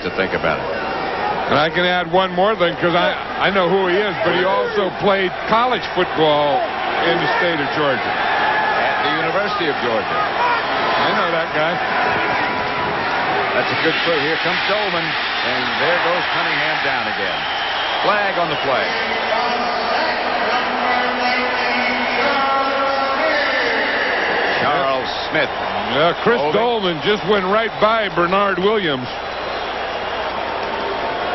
to think about it. And I can add one more thing because I know who he is, but he also played college football in the state of Georgia. At the University of Georgia. I know that guy. That's a good clue. Here comes Dolman, and there goes Cunningham down again. Flag on the play. Charles Smith. Yeah, Chris Dolman just went right by Bernard Williams.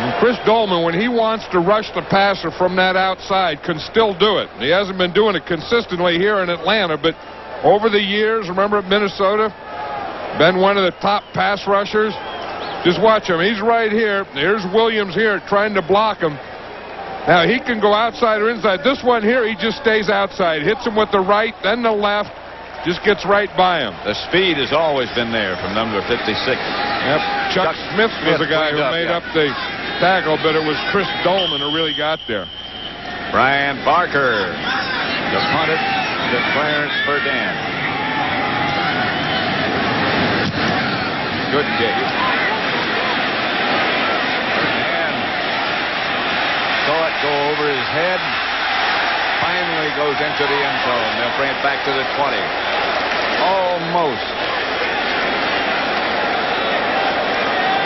And Chris Dolman, when he wants to rush the passer from that outside, can still do it. He hasn't been doing it consistently here in Atlanta, but over the years, remember at Minnesota, been one of the top pass rushers. Just watch him. He's right here. Here's Williams here trying to block him. Now, he can go outside or inside. This one here, he just stays outside. Hits him with the right, then the left. Just gets right by him. The speed has always been there from number 56. Yep. Chuck Smith was the guy who made up the tackle, but it was Chris Dolman who really got there. Brian Barker to punt it to Clarence Verdun. Good kick. And saw it go over his head. Finally goes into the end zone. They'll bring it back to the 20. Almost.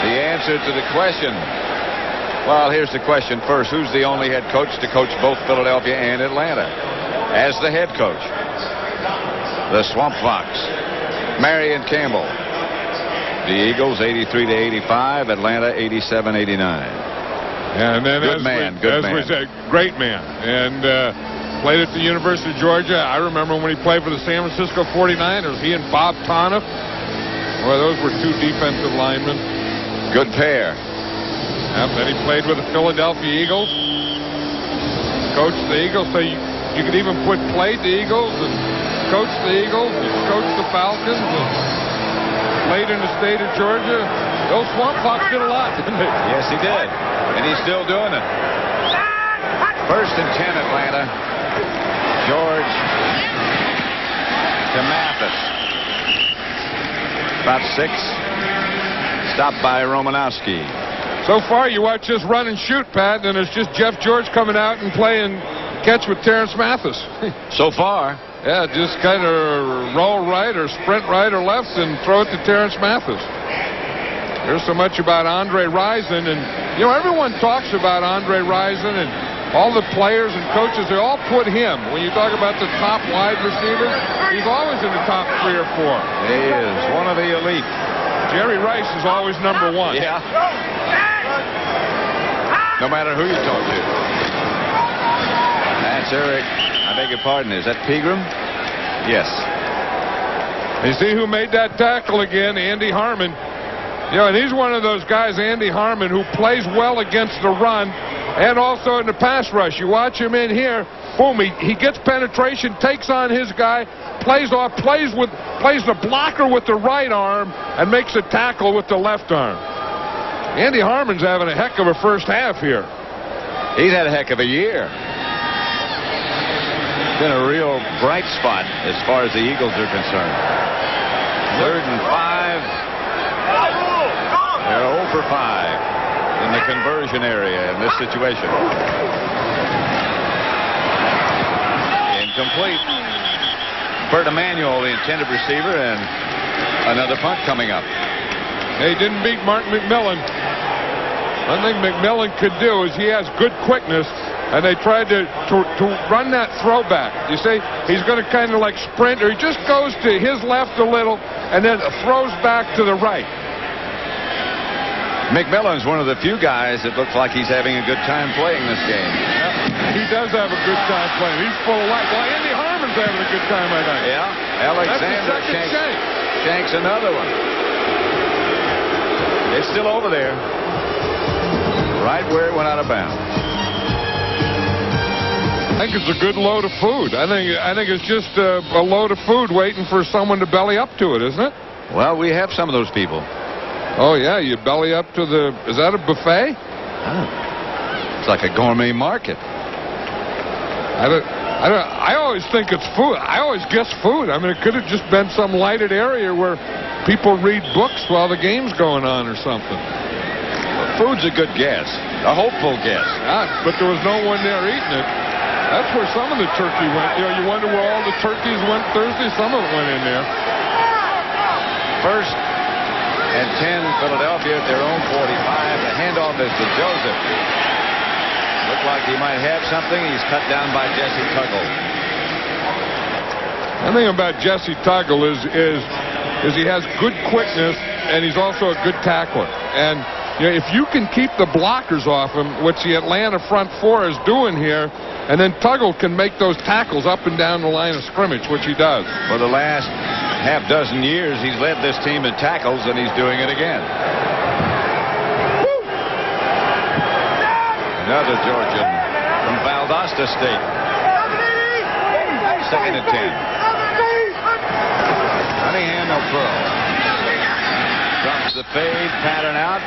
The answer to the question. Well, here's the question first. Who's the only head coach to coach both Philadelphia and Atlanta? As the head coach, the Swamp Fox, Marion Campbell. The Eagles 83-85, Atlanta 87-89. Yeah, and then good man. We said, great man. And played at the University of Georgia. I remember when he played for the San Francisco 49ers. He and Bob Toniff. Well, those were two defensive linemen. Good pair. Yep, then he played with the Philadelphia Eagles. Coached the Eagles. So you could even played the Eagles and coached the Eagles and coached the Falcons and played in the state of Georgia. Those Swamp Fox did a lot, didn't they? Yes, he did. And he's still doing it. 1st and 10, Atlanta. George to Mathis. About 6. Stopped by Romanowski. So far, you watch this run and shoot, Pat, and it's just Jeff George coming out and playing catch with Terrence Mathis. So far. Yeah, just kind of roll right or sprint right or left and throw it to Terrence Mathis. There's so much about Andre Rison, and you know everyone talks about Andre Rison and all the players and coaches. They all put him. When you talk about the top wide receivers, he's always in the top 3 or 4. He is one of the elite. Jerry Rice is always number 1. Yeah. No matter who you talk to. That's Eric. I beg your pardon. Is that Pegram? Yes. You see who made that tackle again? Andy Harmon. You know, and he's one of those guys, Andy Harmon, who plays well against the run and also in the pass rush. You watch him in here, boom, he gets penetration, takes on his guy, plays the blocker with the right arm and makes a tackle with the left arm. Andy Harmon's having a heck of a first half here. He's had a heck of a year. Been a real bright spot as far as the Eagles are concerned. 3rd and 5. They're 0 for 5 in the conversion area in this situation. Incomplete. Bert Emanuel, the intended receiver, and another punt coming up. They didn't beat Mark McMillan. One thing McMillan could do is he has good quickness, and they tried to run that throwback. You see, he's going to kind of like sprint, or he just goes to his left a little and then throws back to the right. McMillan's one of the few guys that looks like he's having a good time playing this game. He does have a good time playing. He's full of life. Well, Andy Harmon's having a good time, I think. Yeah. Alexander shanks another one. It's still over there. Right where it went out of bounds. I think it's a good load of food. I think it's just a load of food waiting for someone to belly up to it, isn't it? Well, we have some of those people. Oh, yeah, you belly up to the... Is that a buffet? Oh. It's like a gourmet market. I always think it's food. I always guess food. I mean, it could have just been some lighted area where people read books while the game's going on or something. Food's a good guess. A hopeful guess. But there was no one there eating it. That's where some of the turkey went. You know, you wonder where all the turkeys went Thursday. Some of it went in there. 1st and 10, Philadelphia at their own 45. The handoff is to Joseph. Looked like he might have something. He's cut down by Jesse Tuggle. The thing about Jesse Tuggle is he has good quickness, and he's also a good tackler. And you know, if you can keep the blockers off him, which the Atlanta front four is doing here, and then Tuggle can make those tackles up and down the line of scrimmage, which he does. For the last half dozen years, he's led this team in tackles, and he's doing it again. Another Georgian from Valdosta State. 2nd and 10. Cunningham will throw. Drops the fade, pattern out.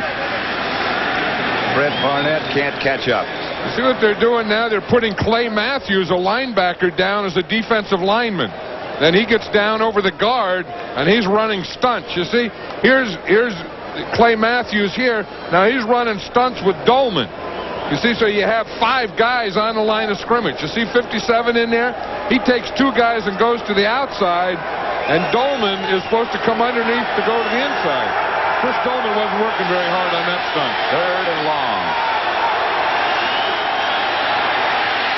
Brett Barnett can't catch up. You see what they're doing now? They're putting Clay Matthews, a linebacker, down as a defensive lineman. Then he gets down over the guard, and he's running stunts. You see, here's Clay Matthews here. Now he's running stunts with Dolman. You see, so you have 5 guys on the line of scrimmage. You see 57 in there? He takes 2 guys and goes to the outside, and Dolman is supposed to come underneath to go to the inside. Chris Dolman wasn't working very hard on that stunt. 3rd and long.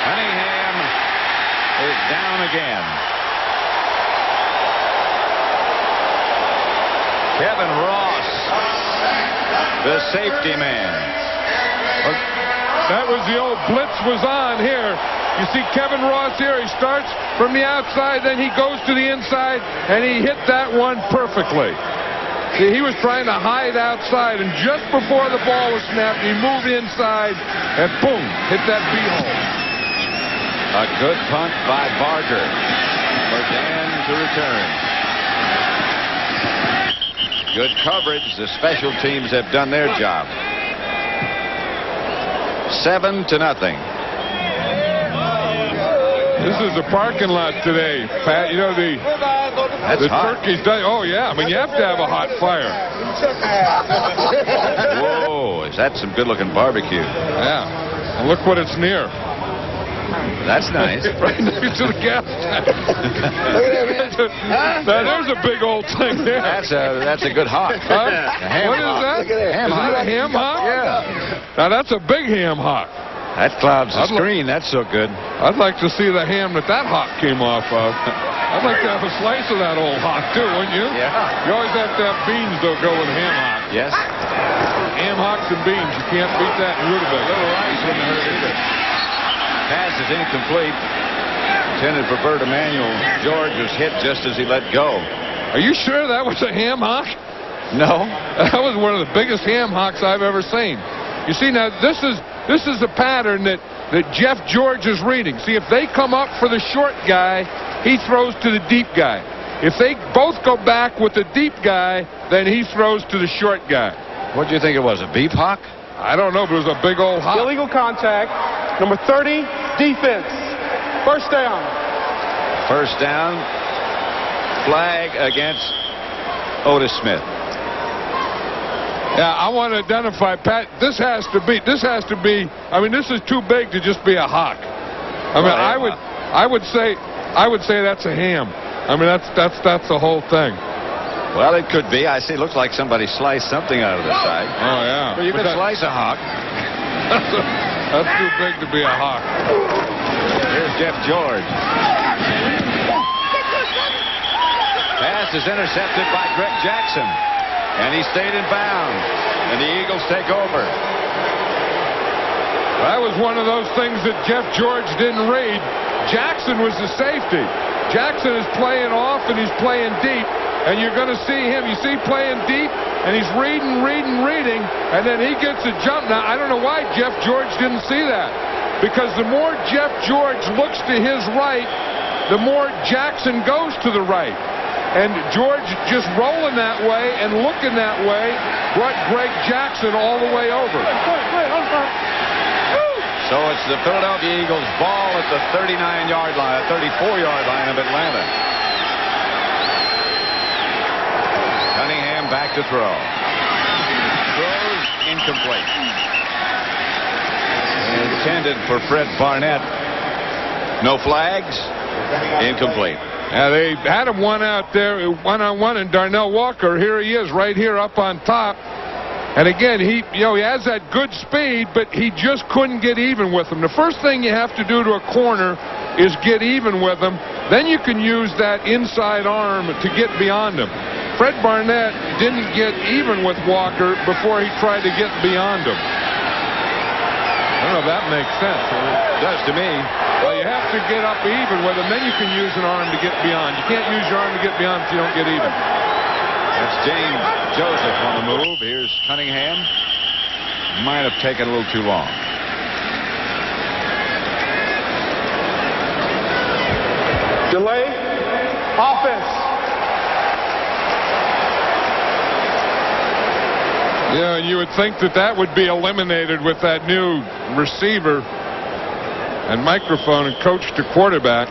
Cunningham is down again. Kevin Ross, the safety man. That was the old blitz was on here. You see Kevin Ross here. He starts from the outside, then he goes to the inside, and he hit that one perfectly. See, he was trying to hide outside, and just before the ball was snapped, he moved inside, and boom, hit that B-hole. A good punt by Barker for Dan to return. Good coverage. The special teams have done their job. 7-0. This is the parking lot today, Pat. You know, the turkey's done. Oh, yeah. I mean, you have to have a hot fire. Whoa, is that some good-looking barbecue? Yeah. And look what it's near. That's nice. Right next to the gas tank. Now, there's a big old thing there. That's a good hock. Huh? Ham What is hock. that? Look at that. Ham Is hock. that a ham hock? Yeah. Now, that's a big ham hock. That clouds the screen. That's so good. I'd like to see the ham that hock came off of. I'd like to have a slice of that old hock, too, wouldn't you? Yeah. You always have to have beans, though, go with ham hock. Yes. Ham hocks and beans. You can't beat that in Rutabaga. Little rice wouldn't hurt either. Pass is incomplete. Intended for Bert Emanuel. George was hit just as he let go. Are you sure that was a ham hock? No. That was one of the biggest ham hocks I've ever seen. You see, now, this is a pattern that Jeff George is reading. See, if they come up for the short guy, he throws to the deep guy. If they both go back with the deep guy, then he throws to the short guy. What do you think it was, a beef hock? I don't know, but it was a big old hock. Illegal contact. Number 30, defense. First down. First down. Flag against Otis Smith. Yeah, I want to identify, Pat. This has to be. I mean, this is too big to just be a hock. I mean, I would say that's a ham. I mean, that's the whole thing. Well, it could be. I see. It looks like somebody sliced something out of the side. Oh yeah. Well, you can slice a hock. That's too big to be a hock. Here's Jeff George. Pass is intercepted by Greg Jackson. And he stayed in bounds. And the Eagles take over. That was one of those things that Jeff George didn't read. Jackson was the safety. Jackson is playing off and he's playing deep. And you're going to see him. You see playing deep, and he's reading, and then he gets a jump. Now, I don't know why Jeff George didn't see that. Because the more Jeff George looks to his right, the more Jackson goes to the right. And George just rolling that way and looking that way brought Greg Jackson all the way over. So it's the Philadelphia Eagles ball at the 39-yard line, 34-yard line of Atlanta. Cunningham back to throw. Throws incomplete. Intended for Fred Barnett. No flags. Incomplete. Yeah, they had him one out there, one-on-one, and Darnell Walker, here he is, right here up on top. And again, he has that good speed, but he just couldn't get even with him. The first thing you have to do to a corner is get even with him. Then you can use that inside arm to get beyond him. Fred Barnett didn't get even with Walker before he tried to get beyond him. I don't know if that makes sense. It does to me. Well, you have to get up even with him, then you can use an arm to get beyond. You can't use your arm to get beyond if you don't get even. That's James Joseph on the move. Here's Cunningham. Might have taken a little too long. Delay. Offense. Yeah, and you would think that that would be eliminated with that new receiver and microphone and coach to quarterback.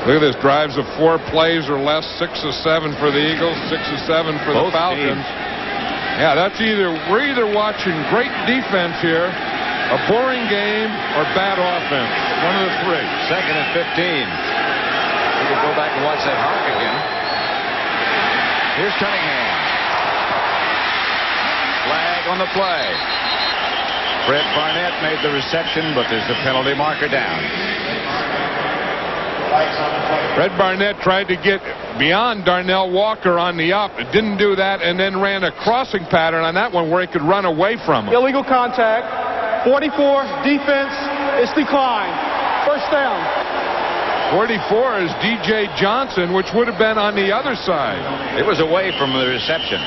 Look at this. Drives of 4 plays or less. 6 of 7 for the Eagles. 6 of 7 for the Falcons. Yeah, that's we're either watching great defense here, a boring game, or bad offense. One of the three. 2nd and 15. We could go back and watch that hawk again. Here's Cunningham. Flag on the play. Fred Barnett made the reception, but there's a penalty marker down. Fred Barnett tried to get beyond Darnell Walker on the up. It didn't do that, and then ran a crossing pattern on that one where he could run away from him. Illegal contact. 44. Defense is declined. First down. 44 is DJ Johnson, which would have been on the other side. It was away from the reception.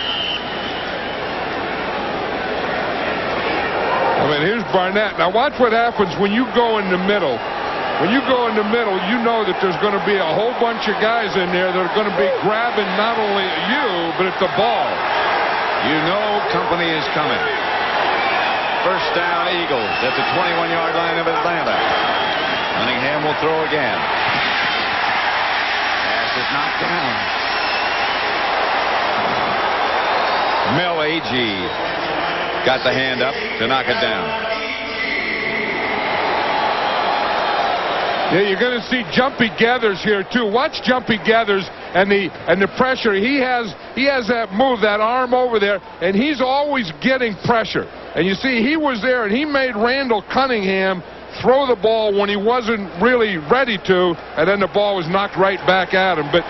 I mean, here's Barnett. Now watch what happens when you go in the middle. When you go in the middle, you know that there's going to be a whole bunch of guys in there that are going to be grabbing not only you, but at the ball. You know company is coming. First down, Eagles at the 21-yard line of Atlanta. Cunningham will throw again. Pass is knocked down. Mel Agee got the hand up to knock it down. Yeah, you're going to see Jumpy Gathers here too. Watch Jumpy Gathers and the pressure. He has that move, that arm over there, and he's always getting pressure. And you see, he was there, and he made Randall Cunningham throw the ball when he wasn't really ready to, and then the ball was knocked right back at him. But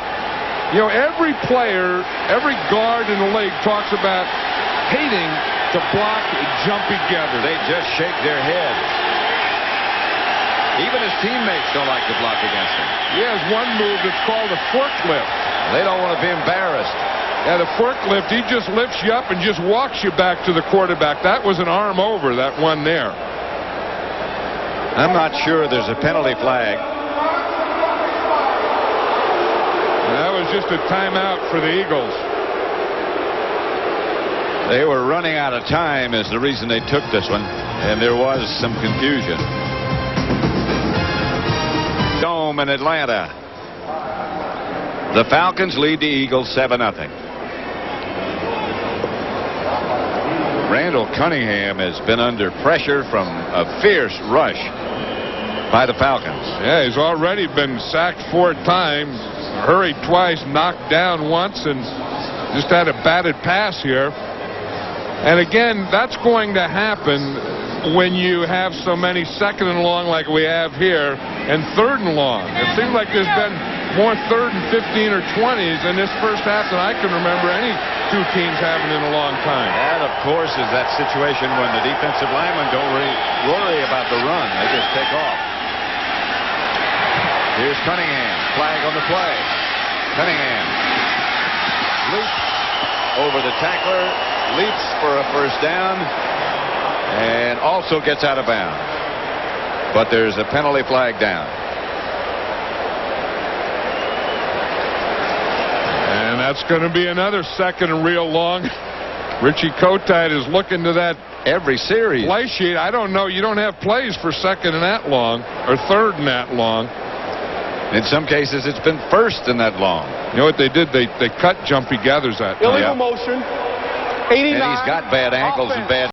you know, every player, every guard in the league talks about hating to block Jumpy Gathers. They just shake their heads. Even his teammates don't like to block against him. He has one move that's called a forklift. They don't want to be embarrassed. Yeah, the forklift, he just lifts you up and just walks you back to the quarterback. That was an arm over, that one there. I'm not sure there's a penalty flag. And that was just a timeout for the Eagles. They were running out of time is the reason they took this one, and there was some confusion. Dome in Atlanta. The Falcons lead the Eagles 7-0. Randall Cunningham has been under pressure from a fierce rush by the Falcons. Yeah, he's already been sacked 4 times, hurried twice, knocked down once, and just had a batted pass here. And again, that's going to happen when you have so many 2nd and long like we have here and 3rd and long. It seems like there's been more 3rd and 15 or 20s in this first half than I can remember any 2 teams having in a long time. That, of course, is that situation when the defensive linemen don't worry about the run. They just take off. Here's Cunningham. Flag on the play. Cunningham leaps over the tackler, leaps for a first down, and also gets out of bounds. But there's a penalty flag down. And that's going to be another 2nd and real long. Richie Kotite is looking to that every series play sheet. I don't know. You don't have plays for 2nd and that long or 3rd and that long. In some cases, it's been 1st and that long. You know what they did? They cut Jumpy Gathers at. Illegal motion. 89. And he's got bad ankles and bad